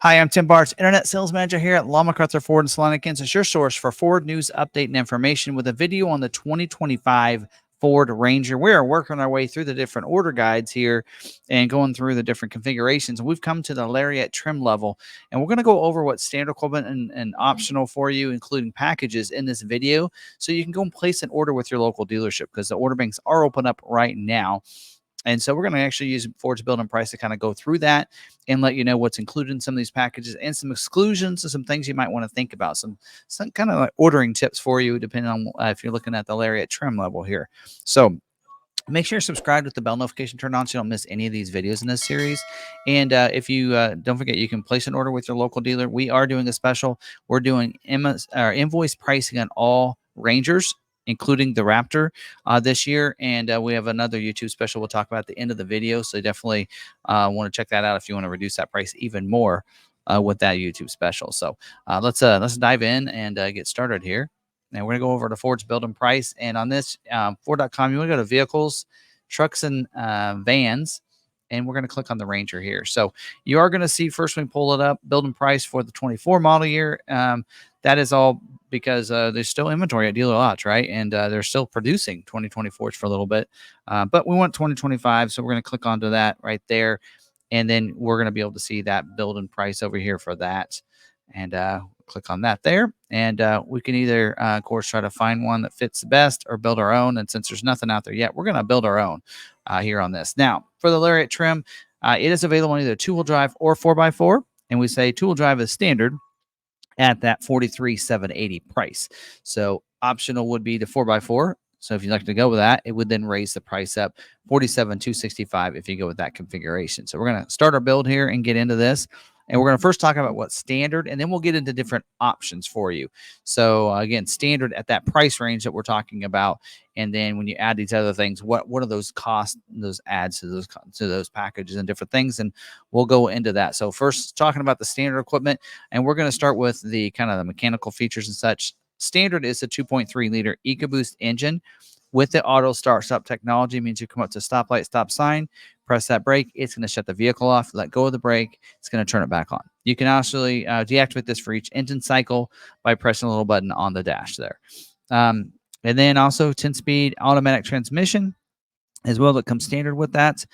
Hi, I'm Tim Bartz, Internet Sales Manager here at McArthur Ford in Salina, Kansas, your source for Ford news, update, and information with a video on the 2025 Ford Ranger. We are working our way through the different order guides here and going through the different configurations. We've come to the Lariat trim level, and we're going to go over what's standard equipment and optional for you, including packages in this video, so you can go and place an order with your local dealership because the order banks are open up right now. And so we're going to actually use Ford's Build and Price to kind of go through that and let you know what's included in some of these packages and some exclusions and some things you might want to think about. Some kind of like ordering tips for you, depending on if you're looking at the Lariat trim level here. So make sure you're subscribed with the bell notification turned on so you don't miss any of these videos in this series. And if you don't forget, you can place an order with your local dealer. We are doing a special. We're doing invoice pricing on all Rangers, including the Raptor this year. And we have another YouTube special we'll talk about at the end of the video. So definitely want to check that out if you want to reduce that price even more with that YouTube special. So let's dive in and get started here. And we're going to go over to Ford's Build and Price. And on this, Ford.com, you want to go to Vehicles, Trucks, and Vans. And we're going to click on the Ranger here. So you are going to see, first when we pull it up, Build and Price for the 24 model year. That is all because there's still inventory at dealer lots, right? And they're still producing 2024s for a little bit. But we want 2025, so we're going to click onto that right there. And then we're going to be able to see that Build and Price over here for that. And click on that there. And we can either, of course, try to find one that fits the best or build our own. And since there's nothing out there yet, we're going to build our own here on this. Now, for the Lariat trim, it is available on either two-wheel drive or 4x4. And we say two-wheel drive is standard at that $43,780 price. So optional would be the 4x4. So if you'd like to go with that, it would then raise the price up $47,265 if you go with that configuration. So we're going to start our build here and get into this. And we're going to first talk about what's standard, and then we'll get into different options for you. So again, standard at that price range that we're talking about. And then when you add these other things, what are those costs, those adds to those packages and different things? And we'll go into that. So first talking about the standard equipment, and we're going to start with the kind of the mechanical features and such. Standard is a 2.3 liter EcoBoost engine with the auto start stop technology. Means you come up to stoplight, stop sign, press that brake, it's going to shut the vehicle off, let go of the brake, it's going to turn it back on. You can actually deactivate this for each engine cycle by pressing a little button on the dash there. And then also 10-speed automatic transmission as well that comes standard with that.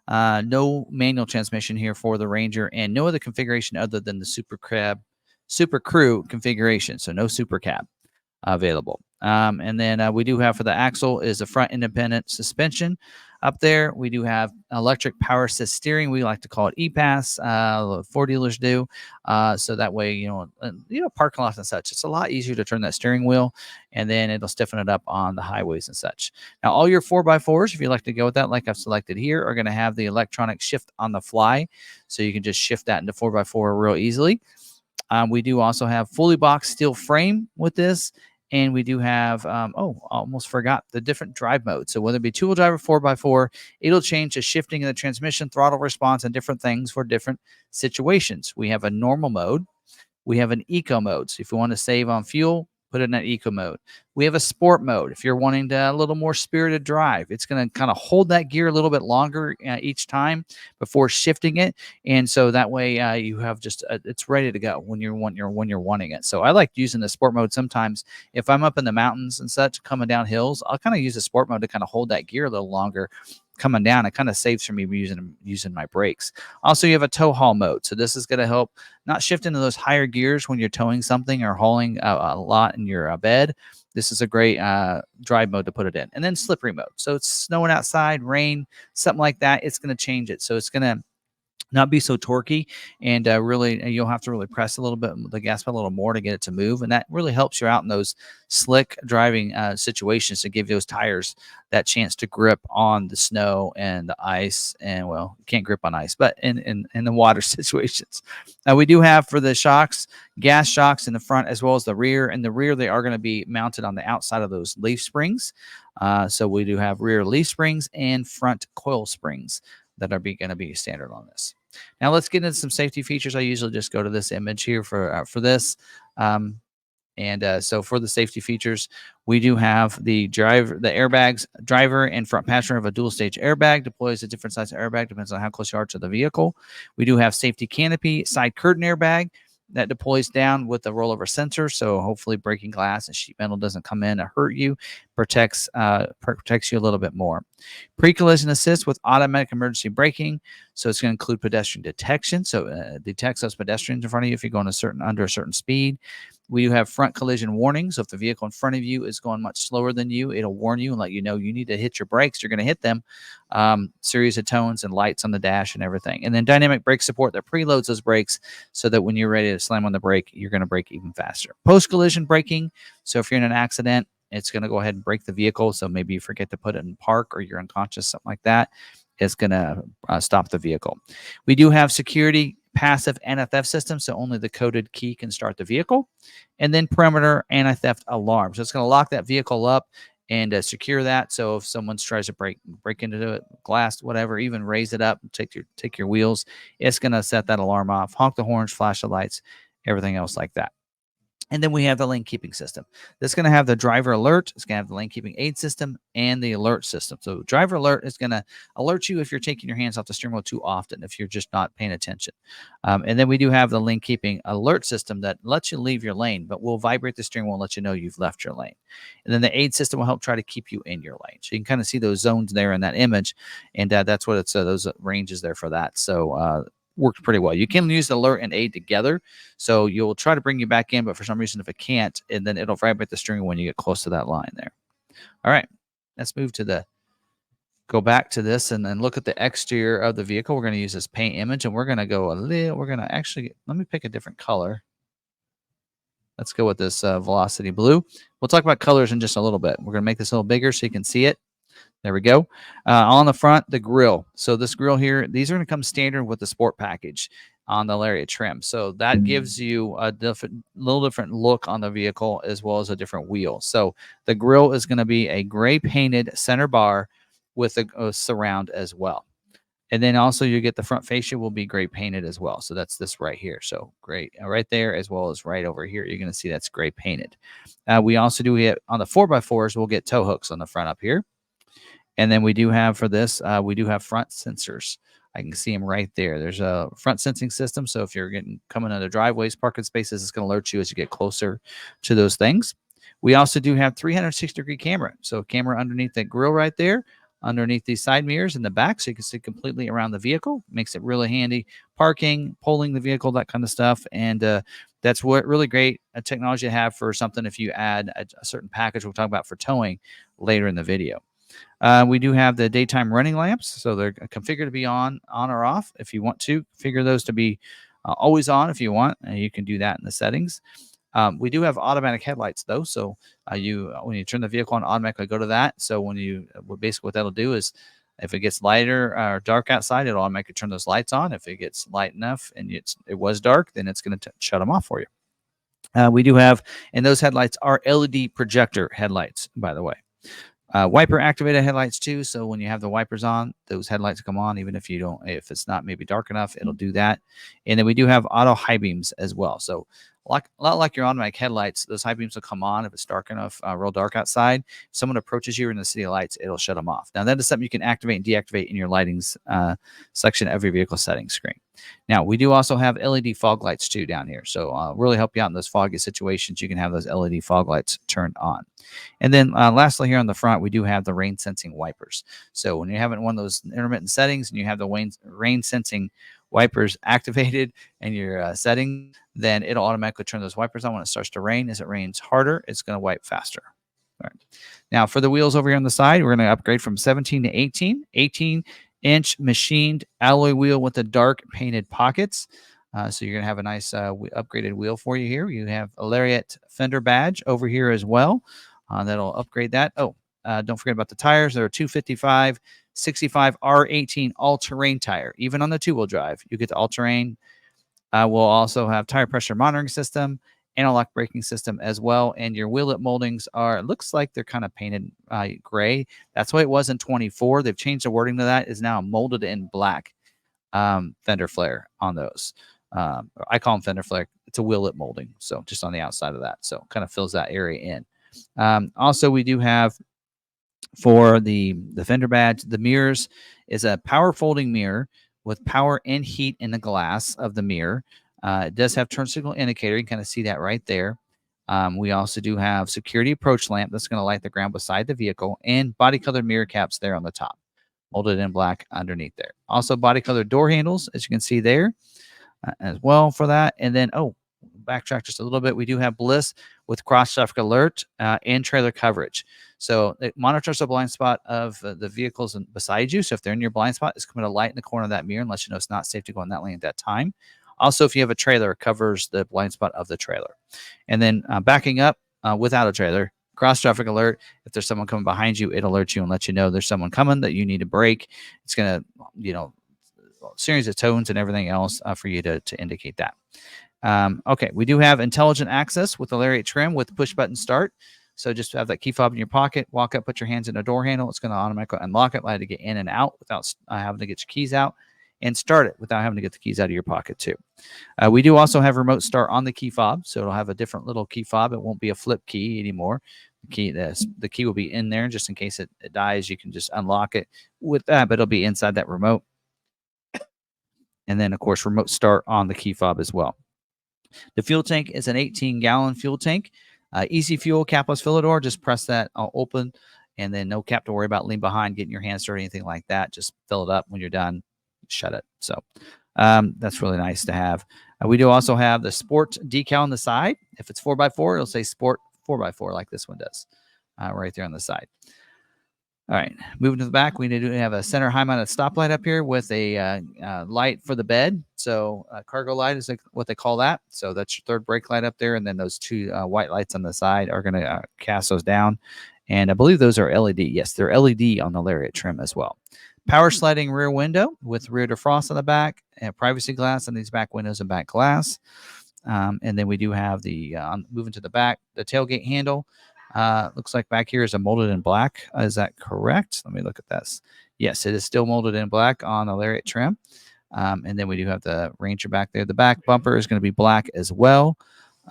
No manual transmission here for the Ranger, and no other configuration other than the Super Crew configuration, so no Super Cab available. And then we do have for the axle is a front independent suspension. Up there, we do have electric power assist steering. We like to call it E-Pass. Ford dealers do. So that way, parking lots and such, it's a lot easier to turn that steering wheel, and then it'll stiffen it up on the highways and such. Now, all your 4x4s, if you like to go with that, like I've selected here, are going to have the electronic shift on the fly. So you can just shift that into 4x4 real easily. We do also have fully boxed steel frame with this. And we do have, almost forgot the different drive modes. So whether it be two-wheel drive or 4x4, it'll change the shifting of the transmission, throttle response, and different things for different situations. We have a normal mode. We have an eco mode. So if you want to save on fuel, put it in that eco mode. We have a sport mode. If you're wanting to a little more spirited drive, it's going to kind of hold that gear a little bit longer each time before shifting it, and so that way you have just it's ready to go when you're wanting it. So I like using the sport mode sometimes if I'm up in the mountains and such, coming down hills. I'll kind of use the sport mode to kind of hold that gear a little longer. Coming down, it kind of saves for me using my brakes. Also, you have a tow haul mode. So this is going to help not shift into those higher gears when you're towing something or hauling a lot in your bed. This is a great drive mode to put it in. And then slippery mode. So it's snowing outside, rain, something like that. It's going to change it. So it's going to not be so torquey, and really you'll have to really press a little bit the gas pedal a little more to get it to move, and that really helps you out in those slick driving situations to give those tires that chance to grip on the snow and the ice. And well, you can't grip on ice, but in the water situations. We do have for the shocks, gas shocks in the front as well as the rear. In the rear, they are going to be mounted on the outside of those leaf springs. So we do have rear leaf springs and front coil springs that are going to be standard on this. Now let's get into some safety features. I usually just go to this image here for this. And so for the safety features, we do have the airbags. Driver and front passenger have a dual stage airbag, deploys a different size airbag, depends on how close you are to the vehicle. We do have safety canopy, side curtain airbag that deploys down with a rollover sensor. So hopefully breaking glass and sheet metal doesn't come in and hurt you, protects you a little bit more. Pre-collision assist with automatic emergency braking. So it's going to include pedestrian detection. So it detects those pedestrians in front of you if you're going under a certain speed. We do have front collision warning. So if the vehicle in front of you is going much slower than you, it'll warn you and let you know you need to hit your brakes. You're going to hit them. Series of tones and lights on the dash and everything. And then dynamic brake support that preloads those brakes so that when you're ready to slam on the brake, you're going to brake even faster. Post-collision braking. So if you're in an accident, it's going to go ahead and brake the vehicle. So maybe you forget to put it in park or you're unconscious, something like that. It's going to stop the vehicle. We do have security passive anti-theft system, so only the coded key can start the vehicle. And then perimeter anti-theft alarm. So it's going to lock that vehicle up and secure that. So if someone tries to break into it, glass, whatever, even raise it up, take your wheels, it's going to set that alarm off, honk the horns, flash the lights, everything else like that. And then we have the lane keeping system. This is going to have the driver alert. It's going to have the lane keeping aid system and the alert system. So driver alert is going to alert you if you're taking your hands off the steering wheel too often, if you're just not paying attention. And then we do have the lane keeping alert system that lets you leave your lane, but will vibrate the steering wheel and let you know you've left your lane. And then the aid system will help try to keep you in your lane. So you can kind of see those zones there in that image. And that's what it's, those ranges there for that. So, works pretty well. You can use the alert and aid together. So you'll try to bring you back in, but for some reason, if it can't, and then it'll vibrate the steering when you get close to that line there. All right, let's move to go back to this and then look at the exterior of the vehicle. We're going to use this paint image and we're going to actually, let me pick a different color. Let's go with this Velocity Blue. We'll talk about colors in just a little bit. We're going to make this a little bigger so you can see it. There we go. On the front, the grill. So this grill here, these are going to come standard with the sport package on the Lariat trim. So that gives you a little different look on the vehicle as well as a different wheel. So the grill is going to be a gray painted center bar with a surround as well. And then also you get the front fascia will be gray painted as well. So that's this right here. So gray right there as well as right over here. You're going to see that's gray painted. We also do it on the 4x4s. We'll get tow hooks on the front up here. And then we do have for this, we do have front sensors. I can see them right there. There's a front sensing system. So if you're coming into driveways, parking spaces, it's going to alert you as you get closer to those things. We also do have 360-degree camera. So camera underneath that grill right there, underneath these side mirrors in the back, so you can see completely around the vehicle. Makes it really handy. Parking, pulling the vehicle, that kind of stuff. And that's what really great technology to have for something if you add a certain package we'll talk about for towing later in the video. We do have the daytime running lamps, so they're configured to be on or off if you want to. Configure those to be always on if you want, and you can do that in the settings. We do have automatic headlights though, so when you turn the vehicle on, automatically go to that. So basically what that'll do is if it gets lighter or dark outside, it'll automatically turn those lights on. If it gets light enough and it was dark, then it's going to shut them off for you. We do have, and those headlights are LED projector headlights, by the way. Wiper activated headlights too. So when you have the wipers on, those headlights come on, even if if it's not maybe dark enough, it'll do that. And then we do have auto high beams as well. So a lot like your automatic headlights, those high beams will come on if it's dark enough, real dark outside. If someone approaches you in the city lights, it'll shut them off. Now that is something you can activate and deactivate in your lightings section of your vehicle settings screen. Now we do also have LED fog lights too down here. So really help you out in those foggy situations. You can have those LED fog lights turned on. And then lastly here on the front, we do have the rain sensing wipers. So when you're having one of those intermittent settings and you have the rain sensing wipers activated in your setting, then it'll automatically turn those wipers on when it starts to rain. As it rains harder, it's going to wipe faster. All right. Now for the wheels over here on the side, we're going to upgrade from 17 to 18-inch machined alloy wheel with the dark painted pockets. So you're going to have a nice upgraded wheel for you here. You have a Lariat fender badge over here as well. That'll upgrade that. Oh, don't forget about the tires. They're a 255 65 R18 all-terrain tire. Even on the two-wheel drive, you get the all-terrain. We'll also have tire pressure monitoring system, anti-lock braking system as well. And your wheel lip moldings it looks like they're kind of painted gray. That's what it was in 24. They've changed the wording to that. Is now molded in black fender flare on those. I call them fender flare. It's a wheel lip molding, so just on the outside of that, so kind of fills that area in. Also, we do have for the fender badge, the mirrors is a power folding mirror with power and heat in the glass of the mirror. It does have turn signal indicator. You can kind of see that right there. We also do have security approach lamp that's going to light the ground beside the vehicle, and body colored mirror caps there on the top, molded in black underneath there. Also body colored door handles, as you can see there, as well for that. And then, backtrack just a little bit. We do have Bliss with cross traffic alert and trailer coverage. So it monitors the blind spot of the vehicles beside you. So if they're in your blind spot, it's going to light in the corner of that mirror and let you know it's not safe to go in that lane at that time. Also, if you have a trailer, it covers the blind spot of the trailer. And then backing up without a trailer, cross traffic alert. If there's someone coming behind you, it alerts you and lets you know there's someone coming that you need to brake. It's going to, series of tones and everything else for you to indicate that. Okay, we do have intelligent access with the Lariat trim with push button start. So just have that key fob in your pocket, walk up, put your hands in the door handle. It's going to automatically unlock it, allow you to get in and out without having to get your keys out, and start it without having to get the keys out of your pocket too. We do also have remote start on the key fob, so it'll have a different little key fob. It won't be a flip key anymore. The key will be in there just in case it dies. You can just unlock it with that, but it'll be inside that remote. And then, of course, remote start on the key fob as well. The fuel tank is an 18-gallon fuel tank. Easy fuel, capless filler door. Just press that open, and then no cap to worry about lean behind, getting your hands dirty, anything like that. Just fill it up. When you're done, shut it. So that's really nice to have. We do also have the sport decal on the side. If it's 4x4, it'll say sport 4x4 like this one does right there on the side. All right, moving to the back, we do have a center high-mounted stoplight up here with a light for the bed. So cargo light is what they call that. So that's your third brake light up there, and then those two white lights on the side are going to cast those down. And I believe those are LED. Yes, they're LED on the Lariat trim as well. Power sliding rear window with rear defrost on the back, and privacy glass on these back windows and back glass. And then we do have the, moving to the back, the tailgate handle. Looks like back here is a molded in black. Is that correct? Let me look at this. Yes, it is still molded in black on the Lariat trim. And then we do have the Ranger back there. The back bumper is going to be black as well.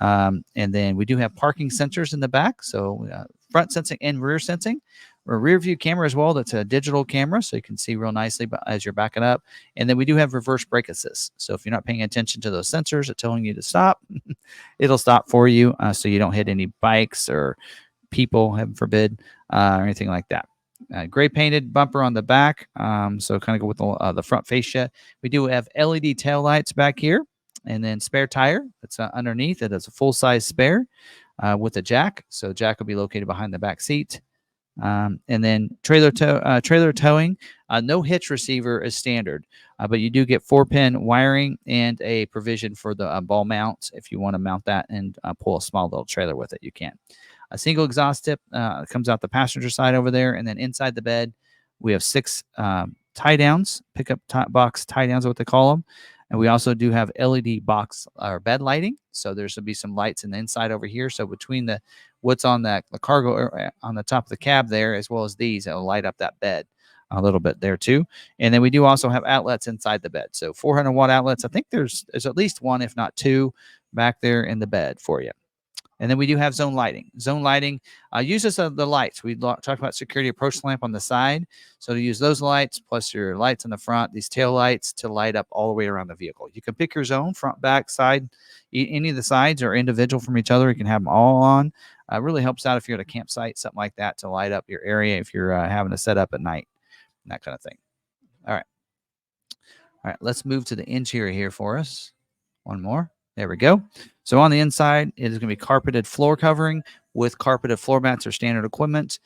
And then we do have parking sensors in the back. So front sensing and rear sensing. Or rear view camera as well. That's a digital camera, so you can see real nicely as you're backing up. And then we do have reverse brake assist. So if you're not paying attention to those sensors that telling you to stop, it'll stop for you so you don't hit any bikes or people, heaven forbid, or anything like that. Gray painted bumper on the back, so kind of go with the front fascia. We do have LED tail lights back here, and then spare tire that's underneath. It is a full-size spare with a jack, so jack will be located behind the back seat. And then trailer towing. No hitch receiver is standard, but you do get 4-pin wiring and a provision for the ball mount. If you want to mount that and pull a small little trailer with it, you can. A single exhaust tip comes out the passenger side over there, and then inside the bed, we have 6 tie downs, pickup box tie downs, what they call them. And we also do have LED box or bed lighting. So there's going to be some lights in the inside over here. So between what's on the cargo on the top of the cab there, as well as these, it'll light up that bed a little bit there too. And then we do also have outlets inside the bed. So 400-watt outlets. I think there's at least 1, if not 2, back there in the bed for you. And then we do have zone lighting. Zone lighting uses the lights. We talked about security approach lamp on the side. So to use those lights, plus your lights on the front, these tail lights to light up all the way around the vehicle. You can pick your zone, front, back, side. Any of the sides are individual from each other. You can have them all on. Really helps out if you're at a campsite, something like that, to light up your area if you're having to set up at night, that kind of thing. All right. All right, let's move to the interior here for us. One more. There we go. So on the inside, it is going to be carpeted floor covering with carpeted floor mats or standard equipment.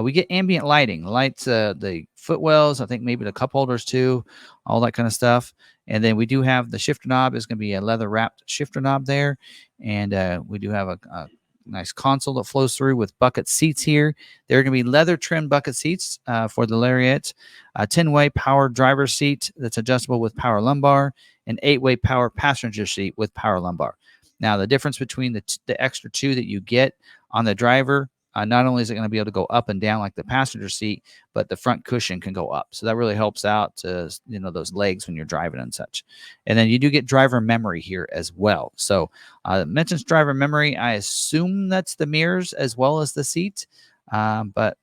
We get ambient lighting, lights, the footwells, I think maybe the cup holders too, all that kind of stuff. And then we do have the shifter knob is going to be a leather wrapped shifter knob there. And we do have a nice console that flows through with bucket seats here. There are going to be leather trimmed bucket seats for the Lariat, a 10-way power driver seat that's adjustable with power lumbar, an 8-way power passenger seat with power lumbar. Now, the difference between the extra 2 that you get on the driver not only is it going to be able to go up and down like the passenger seat, but the front cushion can go up. So that really helps out to, those legs when you're driving and such. And then you do get driver memory here as well. So it mentions driver memory. I assume that's the mirrors as well as the seat, but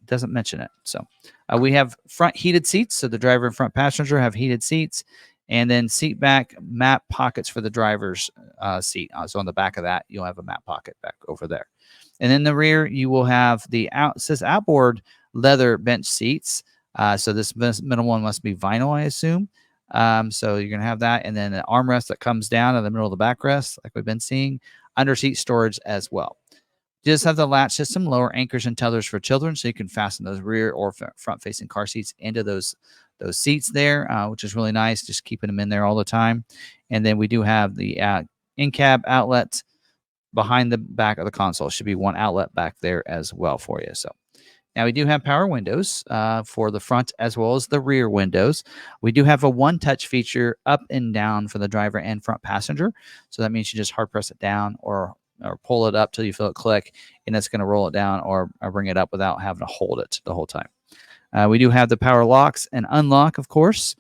it doesn't mention it. So we have front heated seats. So the driver and front passenger have heated seats. And then seat back map pockets for the driver's seat. So on the back of that, you'll have a map pocket back over there. And in the rear, you will have it says outboard leather bench seats. So this middle one must be vinyl, I assume. So you're going to have that. And then an armrest that comes down in the middle of the backrest, like we've been seeing. Under seat storage as well. You just have the latch system, lower anchors and tethers for children, so you can fasten those rear or front-facing car seats into those seats there, which is really nice, just keeping them in there all the time. And then we do have the in-cab outlet behind the back of the console. Should be one outlet back there as well for you. So now we do have power windows for the front as well as the rear windows. We do have a one-touch feature up and down for the driver and front passenger. So that means you just hard press it down or pull it up till you feel it click, and it's going to roll it down or bring it up without having to hold it the whole time. We do have the power locks and unlock, of course,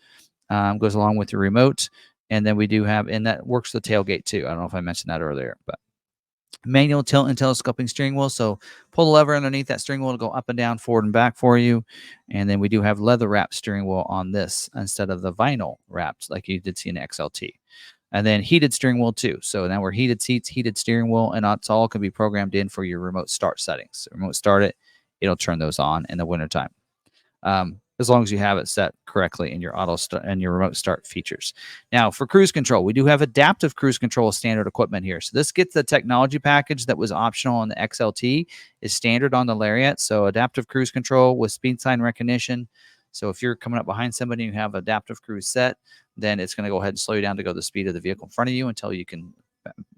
goes along with the remote. And then we do have, and that works the tailgate too. I don't know if I mentioned that earlier, but manual tilt and telescoping steering wheel. So pull the lever underneath that steering wheel to go up and down, forward and back for you. And then we do have leather wrapped steering wheel on this instead of the vinyl wrapped like you did see in the XLT. And then heated steering wheel too. So now we're heated seats, heated steering wheel, and it's all can be programmed in for your remote start settings. So remote start it, it'll turn those on in the wintertime. As long as you have it set correctly in your and your remote start features. Now for cruise control, we do have adaptive cruise control standard equipment here. So this gets the technology package that was optional on the XLT is standard on the Lariat. So adaptive cruise control with speed sign recognition. So if you're coming up behind somebody and you have adaptive cruise set, then it's going to go ahead and slow you down to go the speed of the vehicle in front of you until you can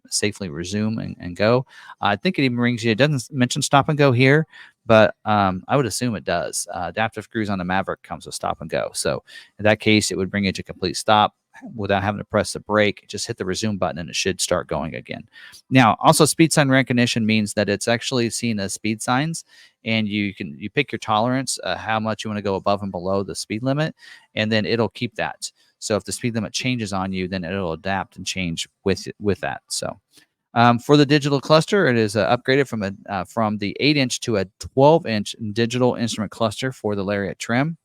safely resume and go. I think it even brings you, it doesn't mention stop and go here, but I would assume it does. Adaptive cruise on the Maverick comes with stop and go. So in that case, it would bring you to complete stop without having to press the brake. Just hit the resume button and it should start going again. Now, also speed sign recognition means that it's actually seeing the speed signs, and you pick your tolerance, how much you want to go above and below the speed limit, and then it'll keep that. So if the speed limit changes on you, then it'll adapt and change with that. So for the digital cluster, it is upgraded from the 8-inch to a 12-inch digital instrument cluster for the Lariat trim,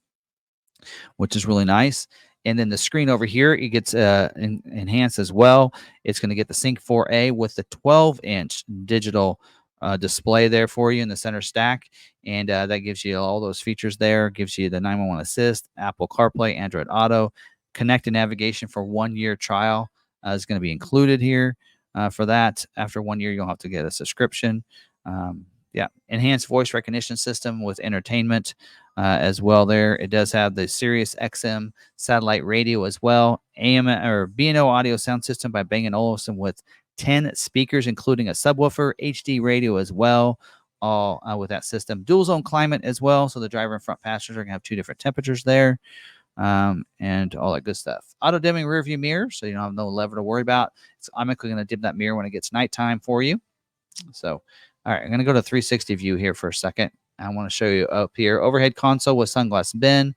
which is really nice. And then the screen over here, it gets enhanced as well. It's going to get the Sync 4A with the 12-inch digital display there for you in the center stack. And that gives you all those features there. Gives you the 911 assist, Apple CarPlay, Android Auto, connected navigation for 1-year trial is going to be included here for that. After 1 year, you'll have to get a subscription. Enhanced voice recognition system with entertainment as well there. It does have the Sirius XM satellite radio as well. AM or B&O audio sound system by Bang & Olufsen with 10 speakers, including a subwoofer, HD radio as well, all with that system. Dual zone climate as well, so the driver and front passenger are going to have 2 different temperatures there. And all that good stuff. Auto dimming rear view mirror, so you don't have no lever to worry about. It's automatically going to dim that mirror when it gets nighttime for you. So, all right, I'm going to go to 360 view here for a second. I want to show you up here. Overhead console with sunglass bin.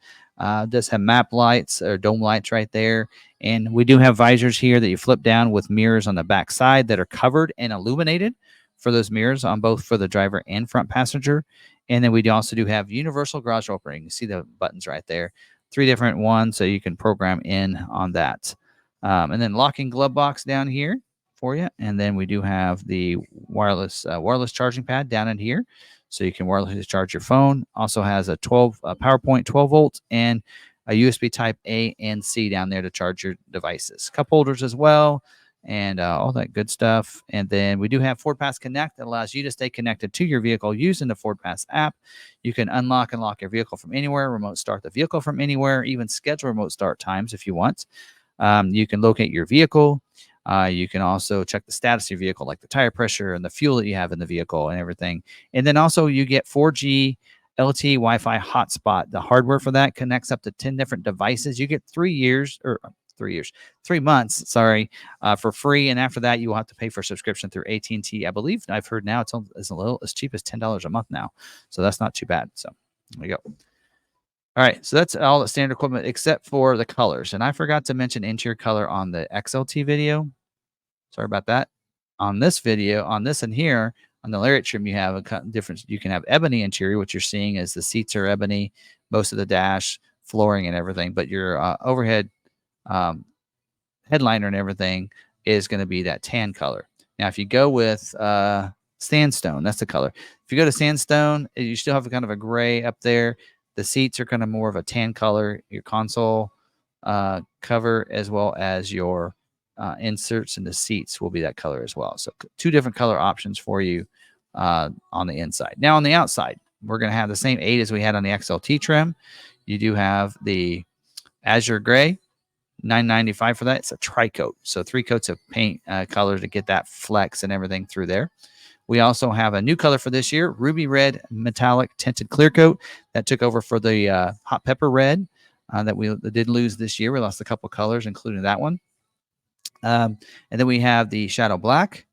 Does have map lights or dome lights right there. And we do have visors here that you flip down with mirrors on the back side that are covered and illuminated for those mirrors on both for the driver and front passenger. And then we also do have universal garage opening. You see the buttons right there. 3 different ones, so you can program in on that. And then locking glove box down here for you. And then we do have the wireless charging pad down in here, so you can wirelessly charge your phone. Also has a PowerPoint 12 volt and a USB type A and C down there to charge your devices. Cup holders as well, and all that good stuff. And then we do have FordPass Connect that allows you to stay connected to your vehicle using the FordPass app. You can unlock and lock your vehicle from anywhere, remote start the vehicle from anywhere, even schedule remote start times if you want. You can locate your vehicle. You can also check the status of your vehicle, like the tire pressure and the fuel that you have in the vehicle and everything. And then also you get 4G LTE Wi-Fi hotspot. The hardware for that connects up to 10 different devices. You get 3 years or 3 months, sorry, for free. And after that, you will have to pay for a subscription through AT&T. I believe I've heard now it's a little as cheap as $10 a month now. So that's not too bad. So there you go. All right, so that's all the standard equipment except for the colors. And I forgot to mention interior color on the XLT video. Sorry about that. On this video, on this and here, on the Lariat trim, you have a difference. You can have ebony interior, which you're seeing is the seats are ebony, most of the dash, flooring, and everything. But your overhead headliner and everything is going to be that tan color. Now, if you go with sandstone, that's the color. If you go to sandstone, you still have kind of a gray up there. The seats are kind of more of a tan color. Your console cover as well as your inserts in the seats will be that color as well. So 2 different color options for you on the inside. Now on the outside, we're going to have the same 8 as we had on the XLT trim. You do have the Azure Gray, $9.95 for that. It's a tri-coat, so 3 coats of paint color to get that flex and everything through there. We also have a new color for this year, Ruby Red Metallic Tinted Clear Coat that took over for the Hot Pepper Red that we did lose this year. We lost a couple colors, including that one. And then we have the Shadow Black,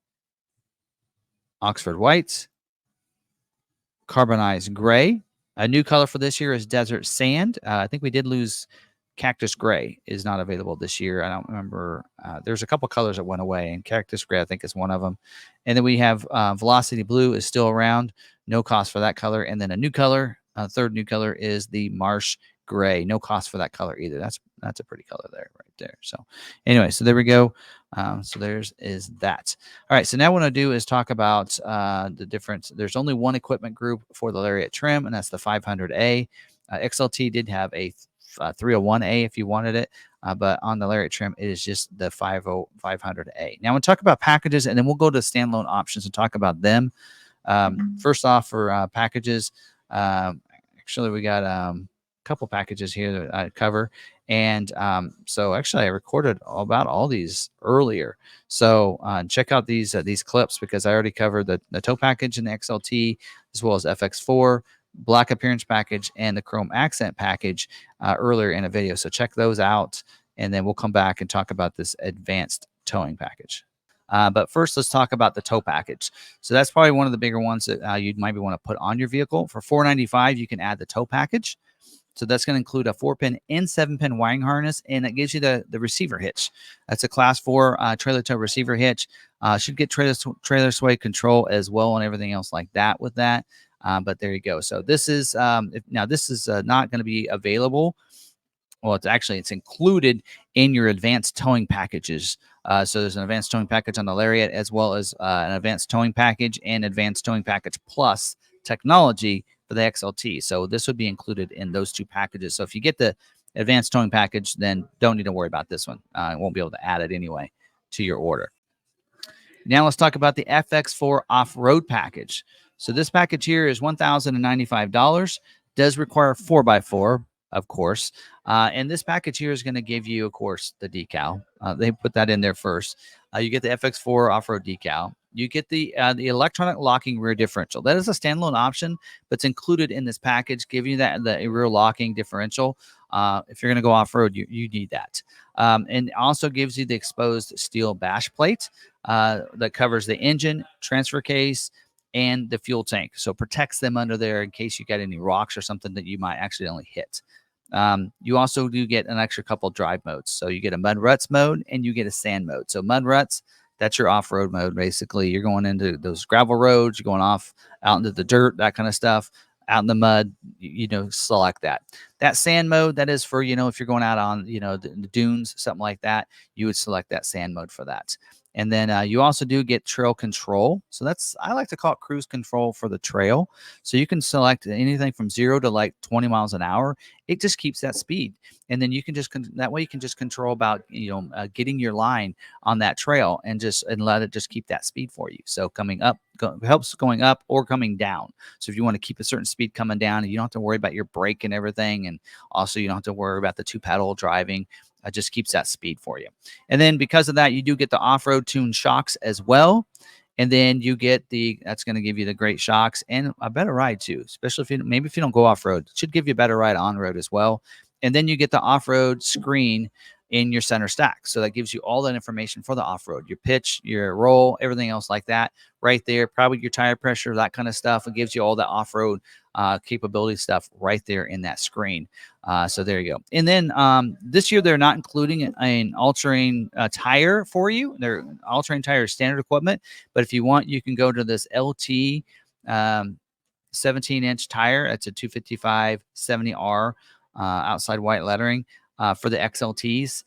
Oxford Whites, Carbonized Gray. A new color for this year is Desert Sand. I think we did lose Cactus Gray is not available this year. I don't remember. There's a couple colors that went away, and Cactus Gray, I think, is one of them. And then we have Velocity Blue is still around. No cost for that color. And then a new color, third new color is the Marsh Gray. No cost for that color either. That's a pretty color there, right there. So anyway, so there we go. So is that. All right, so now what I want to do is talk about the difference. There's only one equipment group for the Lariat trim, and that's the 500A. XLT did have a 301A if you wanted it, but on the Lariat trim, it is just the 500A. Now, we'll talk about packages, and then we'll go to standalone options and talk about them. First off, for packages, actually, we got a couple packages here that I cover. And so actually I recorded about all these earlier. So check out these clips because I already covered the tow package in the XLT as well as FX4, black appearance package, and the chrome accent package earlier in a video. So check those out. And then we'll come back and talk about this advanced towing package. But first, let's talk about the tow package. So that's probably one of the bigger ones that you might want to put on your vehicle. For $495, you can add the tow package. So that's going to include a 4-pin and 7-pin wiring harness, and it gives you the receiver hitch. That's a Class 4 trailer tow receiver hitch. Should get trailer sway control as well and everything else like that with that. But there you go. So this is now this is not going to be available. Well, it's included in your advanced towing packages. So there's an advanced towing package on the Lariat as well as an advanced towing package and advanced towing package plus technology for the XLT. So this would be included in those 2 packages. So if you get the advanced towing package, then don't need to worry about this one. I won't be able to add it anyway to your order. Now let's talk about the FX4 Off-Road Package. So this package here is $1,095. Does require 4x4, of course. And this package here is going to give you, of course, the decal. They put that in there first. You get the FX4 off-road decal. You get the electronic locking rear differential. That is a standalone option, but it's included in this package, giving you the rear locking differential. If you're going to go off-road, you need that. And it also gives you the exposed steel bash plate that covers the engine, transfer case, and the fuel tank. So protects them under there in case you got any rocks or something that you might accidentally hit. You also do get an extra couple drive modes. So you get a mud ruts mode and you get a sand mode. So mud ruts, that's your off-road mode. Basically, you're going into those gravel roads, you're going off out into the dirt, that kind of stuff, out in the mud, select that. That sand mode, that is for, if you're going out on, the dunes, something like that, you would select that sand mode for that. And then you also do get trail control. So I like to call it cruise control for the trail. So you can select anything from 0 to like 20 miles an hour. It just keeps that speed. And then you can that way you can just control about, getting your line on that trail and let it just keep that speed for you. So coming up helps going up or coming down. So if you want to keep a certain speed coming down, and you don't have to worry about your brake and everything. And also you don't have to worry about the 2-pedal driving. Just keeps that speed for you. And then because of that, you do get the off-road tuned shocks as well. And then you get that's going to give you the great shocks and a better ride too, especially if you don't go off-road. It should give you a better ride on road as well. And then you get the off-road screen in your center stack. So that gives you all that information for the off-road, your pitch, your roll, everything else like that right there, probably your tire pressure, that kind of stuff. It gives you all the off-road capability stuff right there in that screen. So there you go. And then this year they're not including an all-terrain tire for you. They're all-terrain tire standard equipment, but if you want, you can go to this LT 17-inch tire. It's a 255 70R outside white lettering for the XLTs.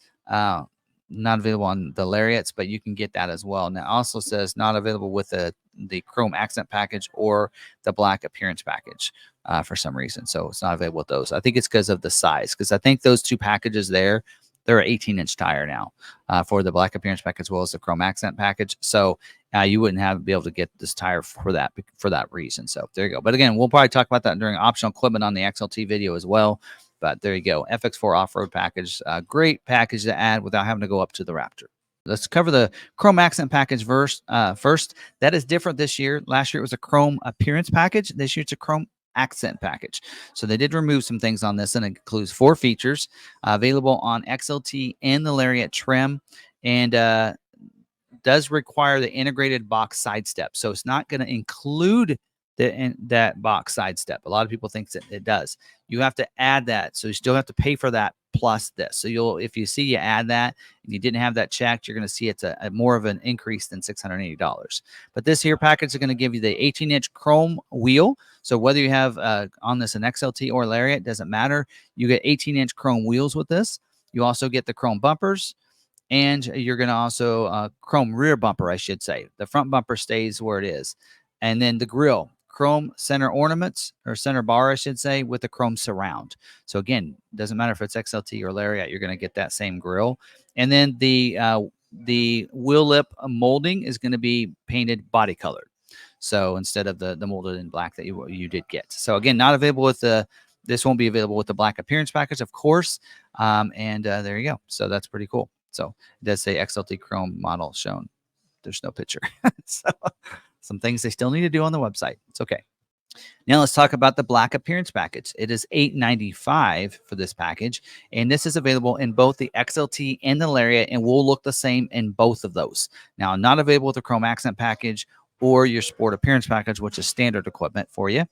Not available on the Lariats, but you can get that as well. And it also says not available with the chrome accent package or the black appearance package for some reason. So it's not available with those. I think it's because of the size, because I think those two packages there, they're an 18-inch tire now for the black appearance package as well as the chrome accent package. So you wouldn't be able to get this tire for that reason. So there you go. But again, we'll probably talk about that during optional equipment on the XLT video as well. But there you go. FX4 Off-Road Package. Great package to add without having to go up to the Raptor. Let's cover the chrome accent package first. That is different this year. Last year it was a chrome appearance package. This year it's a chrome accent package. So they did remove some things on this, and it includes 4 features available on XLT and the Lariat trim, and does require the integrated box side step. So it's not going to include that box side step. A lot of people think that it does. You have to add that, so you still have to pay for that plus this. So if you see you add that and you didn't have that checked, you're going to see it's a more of an increase than $680. But this here package is going to give you the 18-inch chrome wheel. So whether you have on this an XLT or Lariat, doesn't matter. You get 18-inch chrome wheels with this. You also get the chrome bumpers, and you're going to also chrome rear bumper, I should say. The front bumper stays where it is. And then the grille, chrome center ornaments, or center bar, I should say, with the chrome surround. So again, doesn't matter if it's XLT or Lariat, you're going to get that same grille. And then the wheel lip molding is going to be painted body colored. So instead of the molded in black that you did get. So again, not available with this won't be available with the black appearance package, of course. And there you go. So that's pretty cool. So it does say XLT chrome model shown. There's no picture. So some things they still need to do on the website. It's okay. Now let's talk about the black appearance package. It is $895 for this package, and this is available in both the XLT and the Lariat, and will look the same in both of those. Now, not available with the chrome accent package or your sport appearance package, which is standard equipment for you.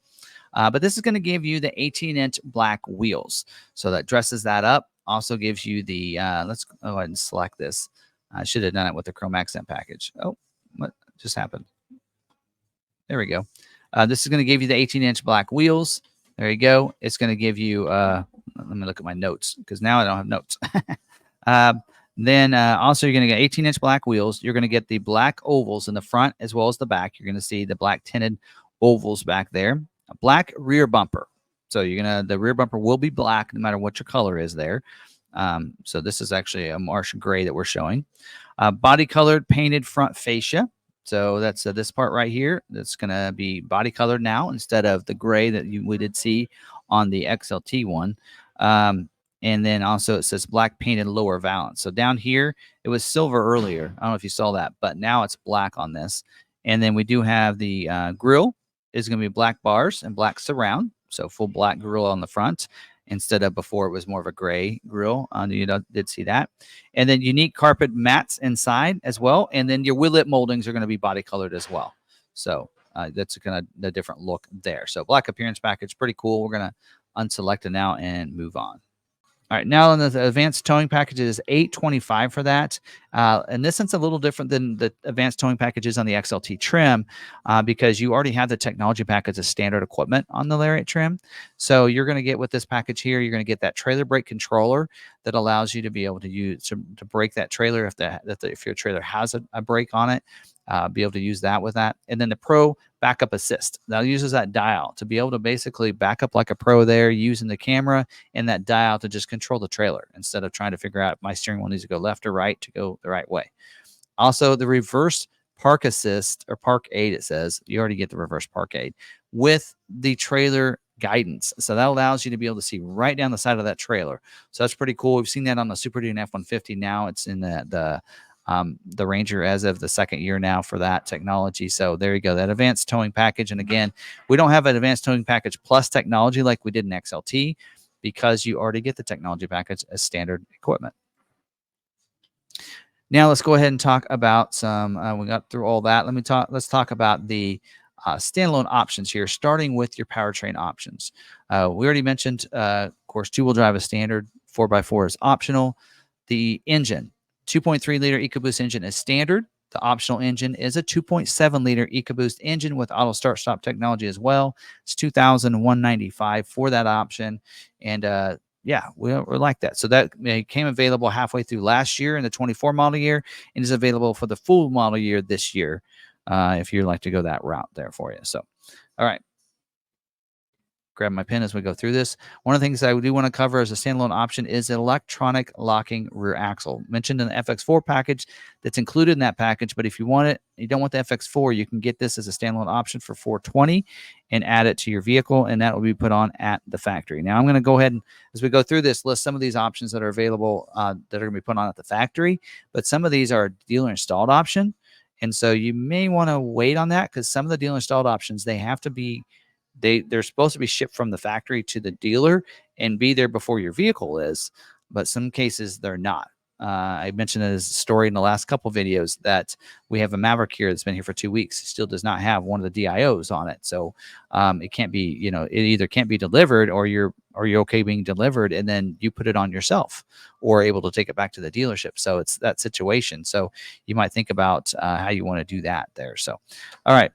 But this is going to give you the 18-inch black wheels. So that dresses that up. Also gives you the, let's go ahead and select this. I should have done it with the chrome accent package. Oh, what just happened? There we go. This is going to give you the 18-inch black wheels. There you go. It's going to give you, let me look at my notes, because now I don't have notes. Then also you're going to get 18-inch black wheels. You're going to get the black ovals in the front as well as the back. You're going to see the black tinted ovals back there. A black rear bumper. So the rear bumper will be black no matter what your color is there. So this is actually a marsh gray that we're showing. Body colored painted front fascia. So that's this part right here. That's going to be body colored now instead of the gray that we did see on the XLT one. And then also it says black painted lower valance. So down here, it was silver earlier. I don't know if you saw that, but now it's black on this. And then we do have the grille is going to be black bars and black surround. So full black grille on the front instead of before it was more of a gray grille. You did see that. And then unique carpet mats inside as well. And then your wheel lip moldings are going to be body colored as well. So that's kind of the different look there. So black appearance package, pretty cool. We're going to unselect it now and move on. All right, now in the advanced towing package is $825 for that. In this sense, a little different than the advanced towing packages on the XLT trim because you already have the technology package as standard equipment on the Lariat trim. So you're going to get with this package here, you're going to get that trailer brake controller that allows you to be able to use to brake that trailer if your trailer has a brake on it. Be able to use that with that. And then the Pro Backup Assist. That uses that dial to be able to basically back up like a pro there using the camera and that dial to just control the trailer instead of trying to figure out if my steering wheel needs to go left or right to go the right way. Also, the reverse park assist or park aid, it says. You already get the reverse park aid with the trailer guidance. So that allows you to be able to see right down the side of that trailer. So that's pretty cool. We've seen that on the Super Duty F-150. Now it's in the Ranger as of the second year now for that technology. So there you go, that advanced towing package. And again, we don't have an advanced towing package plus technology like we did in XLT because you already get the technology package as standard equipment. Now let's go ahead and talk about some. We got through all that. Let's talk about the standalone options here, starting with your powertrain options. We already mentioned, of course, two-wheel drive is standard. 4x4 is optional. The engine, 2.3 liter EcoBoost engine is standard. The optional engine is a 2.7 liter EcoBoost engine with auto start stop technology as well. It's $2,195 for that option, and yeah, we like that. So that came available halfway through last year in the 24 model year and is available for the full model year this year if you'd like to go that route there for you. So, all right. Grab my pen as we go through this. One of the things I do want to cover as a standalone option is electronic locking rear axle. Mentioned in the FX4 package that's included in that package, but if you want it, you don't want the FX4, you can get this as a standalone option for $420 and add it to your vehicle, and that will be put on at the factory. Now, I'm going to go ahead and, as we go through this, list some of these options that are available that are going to be put on at the factory, but some of these are dealer installed option, and so you may want to wait on that because some of the dealer installed options, they have to be they're supposed to be shipped from the factory to the dealer and be there before your vehicle is, but some cases they're not. I mentioned as a story in the last couple of videos that we have a Maverick here that's been here for 2 weeks. It still does not have one of the DIOs on it, so it can't be. It either can't be delivered, or you're okay being delivered, and then you put it on yourself, or able to take it back to the dealership. So it's that situation. So you might think about how you want to do that there. So, all right.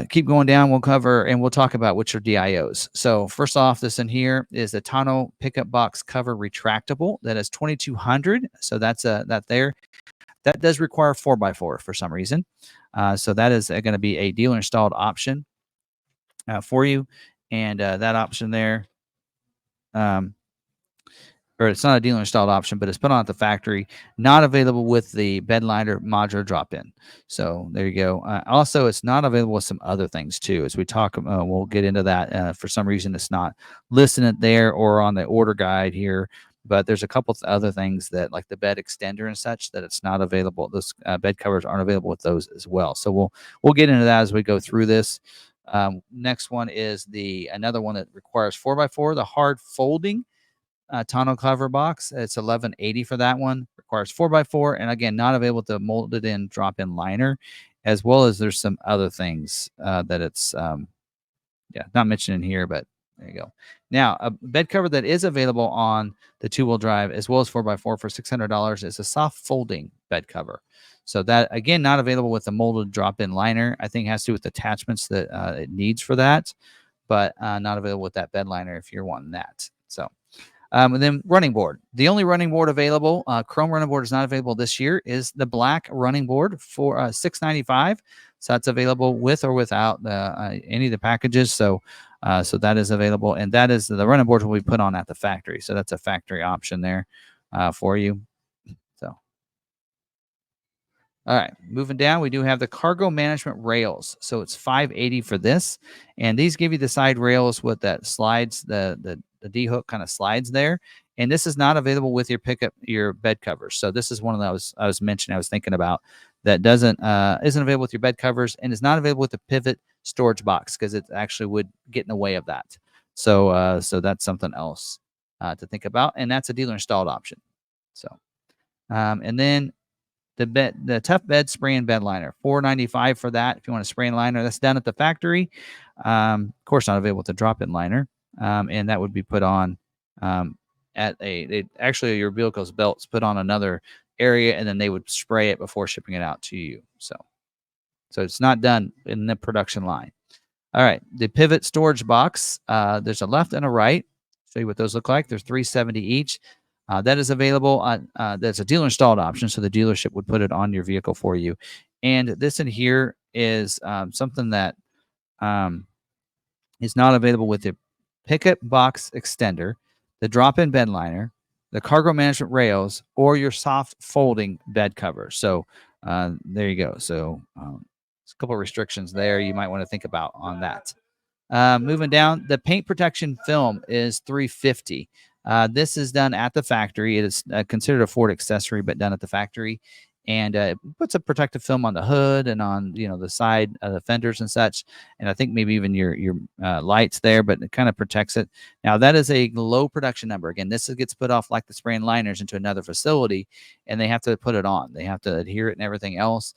Keep going down. We'll cover and we'll talk about which are DIOs. So first off, this in here is the tonneau pickup box cover retractable. That is 2,200. So that's that there. That does require 4x4 for some reason. So that is going to be a dealer installed option for you, and that option there. Or it's not a dealer installed option, but it's put on at the factory, not available with the bed liner modular drop-in. So there you go. Also, it's not available with some other things too. As we talk, we'll get into that. For some reason, it's not listed there or on the order guide here, but there's a couple of other things that, like the bed extender and such, that it's not available. Those bed covers aren't available with those as well. So we'll get into that as we go through this. Next one is another one that requires 4x4, the hard folding tonneau cover box. It's $1,180 for that one. Requires 4x4, and again, not available with the molded in drop-in liner, as well as there's some other things that it's not mentioned in here, but there you go. Now, a bed cover that is available on the two-wheel drive as well as 4x4 for $600 is a soft folding bed cover. So that, again, not available with the molded drop-in liner. I think it has to do with attachments that it needs for that, but not available with that bed liner if you're wanting that. So. And then running board. The only running board available, chrome running board is not available this year, is the black running board for $695. So that's available with or without any of the packages. So that is available, and that is the running board will be put on at the factory. So that's a factory option there for you. So. All right, moving down, we do have the cargo management rails. So it's $580 for this, and these give you the side rails with that slides, the D hook kind of slides there. And this is not available with your bed covers. So this is one of those I was mentioning, I was thinking about that isn't available with your bed covers, and is not available with the pivot storage box because it actually would get in the way of that. So that's something else to think about, and that's a dealer installed option. So and then the tough bed spray and bed liner, $495 for that. If you want a spray and liner, that's done at the factory. Of course, not available with the drop-in liner, and that would be put on at actually your vehicle's belts put on another area, and then they would spray it before shipping it out to you. So it's not done in the production line. All right, the pivot storage box. There's a left and a right. Show you what those look like. There's $370 each. That is available. That's a dealer installed option, so the dealership would put it on your vehicle for you. And this in here is something that is not available with the pickup box extender, the drop-in bed liner, the cargo management rails, or your soft folding bed cover. So there you go. So there's a couple of restrictions there you might want to think about on that. Moving down, the paint protection film is $350. This is done at the factory. It is considered a Ford accessory, but done at the factory. and it puts a protective film on the hood and on the side of the fenders and such, and I think maybe even your lights there, but it kind of protects it. Now that is a low production number. Again, this gets put off like the spray and liners into another facility, and they have to put it on. They have to adhere it and everything else.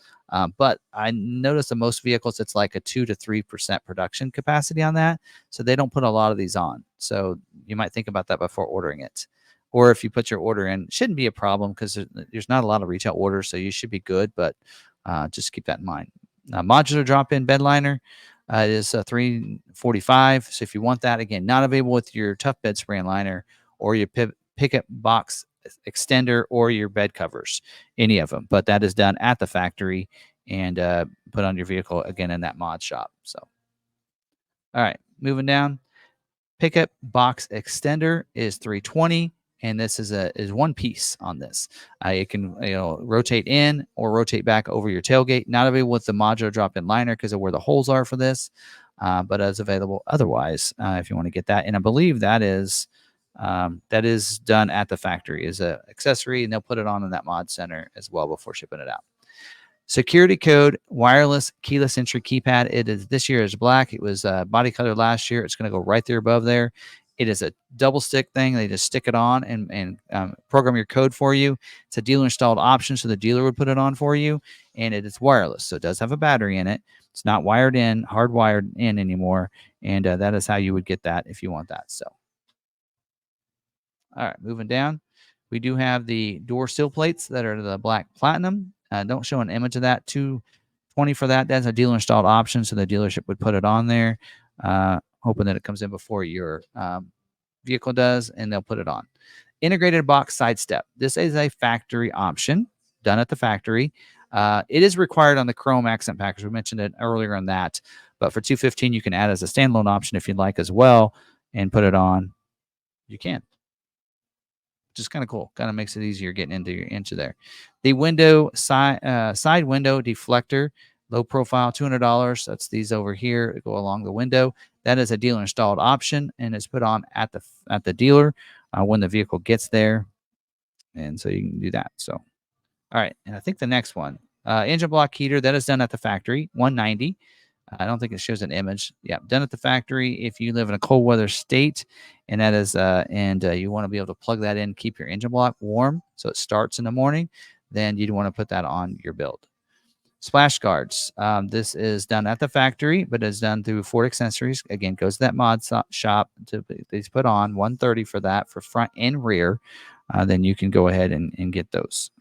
But I noticed in most vehicles it's like a 2 to 3% production capacity on that, so they don't put a lot of these on. So you might think about that before ordering it. Or if you put your order in, shouldn't be a problem because there's not a lot of retail orders, so you should be good. But just keep that in mind. Modular drop-in bed liner is $345. So if you want that, again, not available with your tough bed spray and liner or your pickup box extender or your bed covers, any of them. But that is done at the factory and put on your vehicle again in that mod shop. So, all right, moving down. Pickup box extender is $320, and this is one piece on this. It can rotate in or rotate back over your tailgate. Not available with the modular drop-in liner because of where the holes are for this, but as available otherwise if you want to get that. And I believe that is done at the factory as an accessory, and they'll put it on in that mod center as well before shipping it out. Security code wireless keyless entry keypad. It is this year is black. It was body color last year. It's going to go right there above there. It is a double stick thing. They just stick it on and program your code for you. It's a dealer installed option, so the dealer would put it on for you, and it is wireless, so it does have a battery in it. It's not wired in, hardwired in anymore, and that is how you would get that if you want that. So, all right, moving down, we do have the door sill plates that are the black platinum. Don't show an image of that. $220 for that. That's a dealer installed option, so the dealership would put it on there, hoping that it comes in before your vehicle does, and they'll put it on. Integrated box side step. This is a factory option done at the factory. It is required on the chrome accent package. We mentioned it earlier on that, but for $215, you can add as a standalone option if you'd like as well and put it on. You can. Just kind of cool. Kind of makes it easier getting into there. The window side window deflector, low profile, $200. That's these over here that go along the window. That is a dealer installed option, and it's put on at the dealer when the vehicle gets there, and so you can do that. So, all right, and I think the next one, engine block heater, that is done at the factory, $190. I don't think it shows an image. Yeah, done at the factory. If you live in a cold weather state, and that is, you want to be able to plug that in, keep your engine block warm, so it starts in the morning, then you'd want to put that on your build. Splash guards. This is done at the factory, but is done through Ford Accessories. Again, goes to that mod shop to these put on $130 for that for front and rear. Then you can go ahead and get those.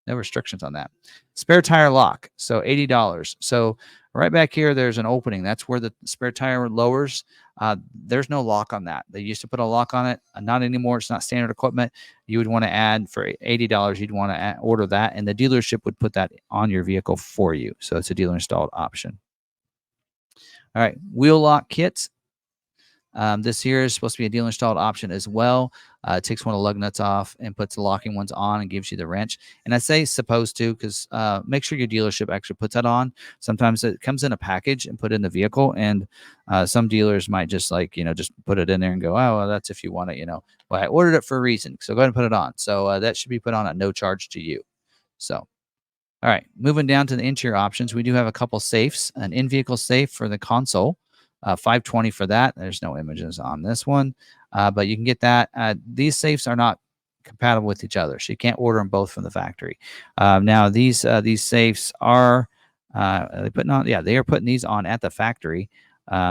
No restrictions on that. Spare tire lock, so $80. So right back here, there's an opening. That's where the spare tire lowers. There's no lock on that. They used to put a lock on it. Not anymore. It's not standard equipment. You would want to add for $80. You'd want to order that, and the dealership would put that on your vehicle for you. So it's a dealer installed option. All right, wheel lock kits. This here is supposed to be a dealer installed option as well. It takes one of the lug nuts off and puts the locking ones on and gives you the wrench. And I say supposed to because make sure your dealership actually puts that on. Sometimes it comes in a package and put in the vehicle, and some dealers might just just put it in there and go, oh, well, that's if you want it, Well, I ordered it for a reason, so go ahead and put it on. So that should be put on at no charge to you. So. All right, moving down to the interior options, we do have a couple safes, an in-vehicle safe for the console, $520 for that. There's no images on this one, but you can get that. These safes are not compatible with each other, so you can't order them both from the factory. Now, these safes are they are putting these on at the factory,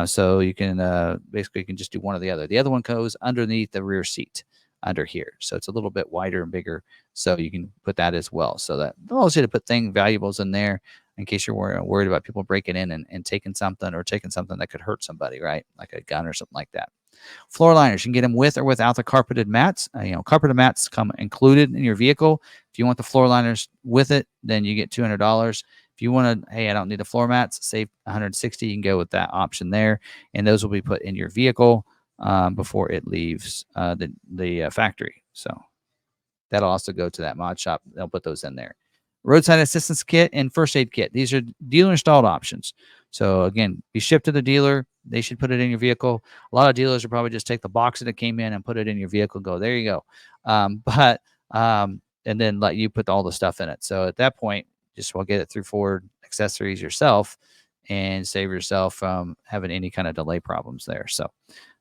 so you can basically you can just do one or the other. The other one goes underneath the rear seat under here, so it's a little bit wider and bigger, so you can put that as well. So that allows you to put valuables in there in case you're worried about people breaking in and taking something that could hurt somebody, right? Like a gun or something like that. Floor liners, you can get them with or without the carpeted mats. Carpeted mats come included in your vehicle. If you want the floor liners with it, then you get $200. If you want to, hey, I don't need the floor mats, save $160, you can go with that option there, and those will be put in your vehicle before it leaves the factory. So that'll also go to that mod shop. They'll put those in there. Roadside assistance kit and first aid kit. These are dealer installed options. So again, be shipped to the dealer. They should put it in your vehicle. A lot of dealers will probably just take the box that it came in and put it in your vehicle and go, there you go. But and then let you put all the stuff in it. So at that point, just will get it through Ford Accessories yourself and save yourself from having any kind of delay problems there. So,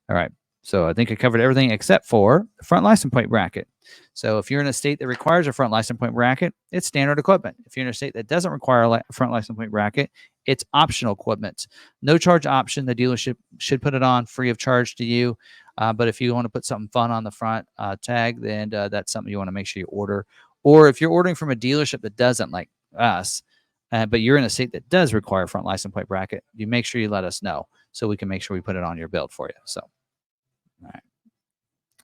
all right. So I think I covered everything except for the front license plate bracket. So if you're in a state that requires a front license plate bracket, it's standard equipment. If you're in a state that doesn't require a front license plate bracket, it's optional equipment. No charge option. The dealership should put it on free of charge to you. But if you want to put something fun on the front tag, then that's something you want to make sure you order. Or if you're ordering from a dealership that doesn't, like us, but you're in a state that does require a front license plate bracket, you make sure you let us know so we can make sure we put it on your build for you. So, all right.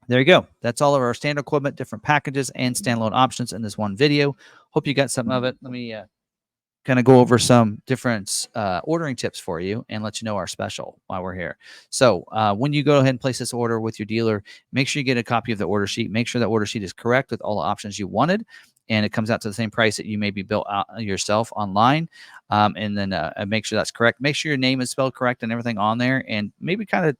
There you go. That's all of our standard equipment, different packages, and standalone options in this one video. Hope you got something of it. Let me kind of go over some different ordering tips for you and let you know our special while we're here. So when you go ahead and place this order with your dealer, make sure you get a copy of the order sheet. Make sure that order sheet is correct with all the options you wanted, and it comes out to the same price that you maybe built out yourself online. And then make sure that's correct. Make sure your name is spelled correct and everything on there, and maybe kind of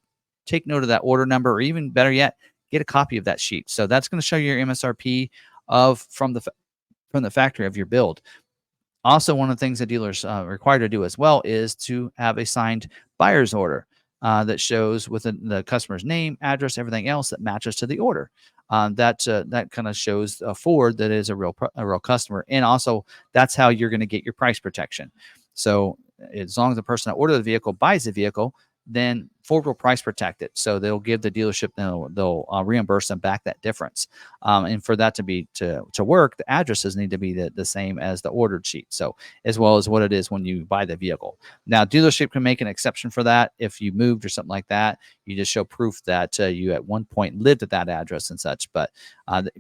take note of that order number, or even better yet, get a copy of that sheet. So that's going to show you your MSRP from the factory of your build. Also, one of the things that dealers are required to do as well is to have a signed buyer's order that shows with the customer's name, address, everything else that matches to the order. That kind of shows Ford that is a real customer, and also that's how you're going to get your price protection. So as long as the person that ordered the vehicle buys the vehicle, then Ford will price protect it. So they'll give the dealership, they'll reimburse them back that difference. And for that to work, the addresses need to be the same as the ordered sheet. So as well as what it is when you buy the vehicle. Now, dealership can make an exception for that. If you moved or something like that, you just show proof that you at one point lived at that address and such. But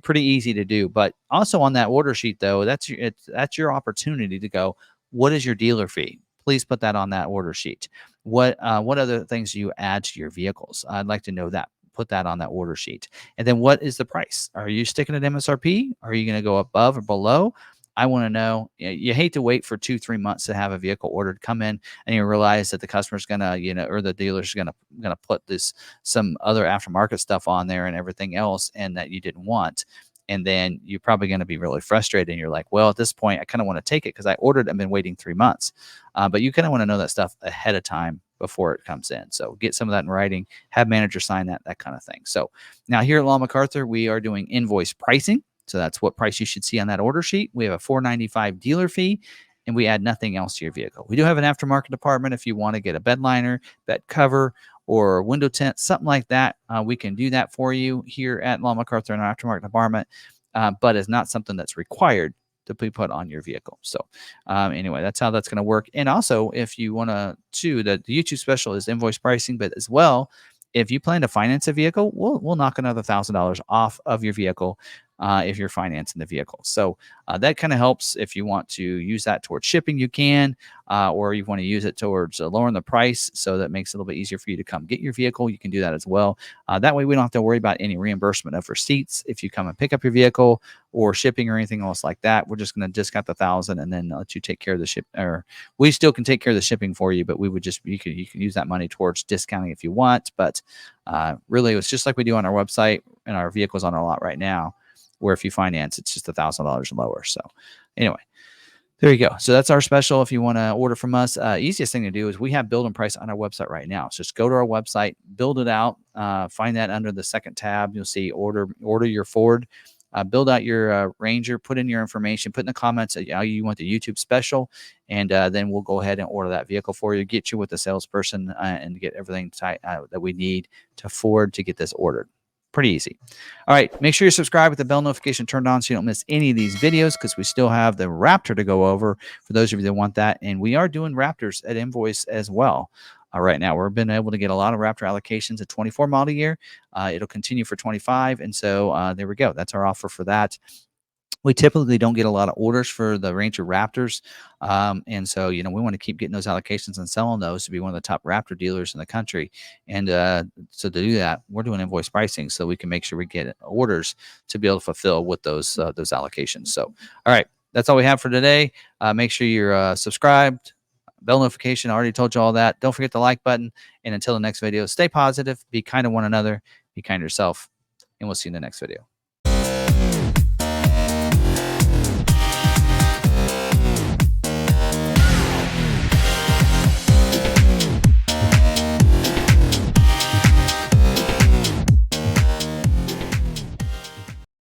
pretty easy to do. But also on that order sheet, though, that's your opportunity to go, what is your dealer fee? Please put that on that order sheet. What other things do you add to your vehicles? I'd like to know that. Put that on that order sheet. And then what is the price? Are you sticking at MSRP? Are you going to go above or below? I want to know. You hate to wait for 2-3 months to have a vehicle ordered, come in, and you realize that the customer's gonna, or the dealer's gonna put some other aftermarket stuff on there and everything else, and that you didn't want. And then you're probably going to be really frustrated. And you're like, well, at this point, I kind of want to take it because I ordered and been waiting 3 months. But you kind of want to know that stuff ahead of time before it comes in. So get some of that in writing, have manager sign that kind of thing. So now here at McArthur, we are doing invoice pricing. So that's what price you should see on that order sheet. We have a $495 dealer fee, and we add nothing else to your vehicle. We do have an aftermarket department if you want to get a bed liner, bed cover, or window tint, something like that. We can do that for you here at McArthur in our aftermarket department, but it's not something that's required to be put on your vehicle. So anyway, that's how that's going to work. And also, if you want to, the YouTube special is invoice pricing, but as well, if you plan to finance a vehicle, we'll knock another $1,000 off of your vehicle if you're financing the vehicle. So that kind of helps. If you want to use that towards shipping, you can, or you want to use it towards lowering the price, so that makes it a little bit easier for you to come get your vehicle. You can do that as well. That way we don't have to worry about any reimbursement of receipts if you come and pick up your vehicle, or shipping or anything else like that. We're just going to discount the $1,000 and then let you take care of the ship, or we still can take care of the shipping for you, but we would you can use that money towards discounting if you want. But really, it's just like we do on our website and our vehicles on our lot right now, where if you finance, it's just $1,000 lower. So anyway, there you go. So that's our special. If you want to order from us, easiest thing to do is we have build and price on our website right now. So just go to our website, build it out, find that under the second tab. You'll see order your Ford, build out your Ranger, put in your information, put in the comments that you want the YouTube special, and then we'll go ahead and order that vehicle for you, get you with the salesperson, and get everything that we need to Ford to get this ordered. Pretty easy. All right. Make sure you subscribe with the bell notification turned on so you don't miss any of these videos, because we still have the Raptor to go over for those of you that want that. And we are doing Raptors at invoice as well. Right now, we've been able to get a lot of Raptor allocations at 24 model year. It'll continue for 25. And so there we go. That's our offer for that. We typically don't get a lot of orders for the Ranger Raptors. And so, we want to keep getting those allocations and selling those to be one of the top Raptor dealers in the country. And so to do that, we're doing invoice pricing so we can make sure we get orders to be able to fulfill with those allocations. So, all right, that's all we have for today. Make sure you're subscribed. Bell notification, I already told you all that. Don't forget the like button. And until the next video, stay positive, be kind to one another, be kind to yourself, and we'll see you in the next video.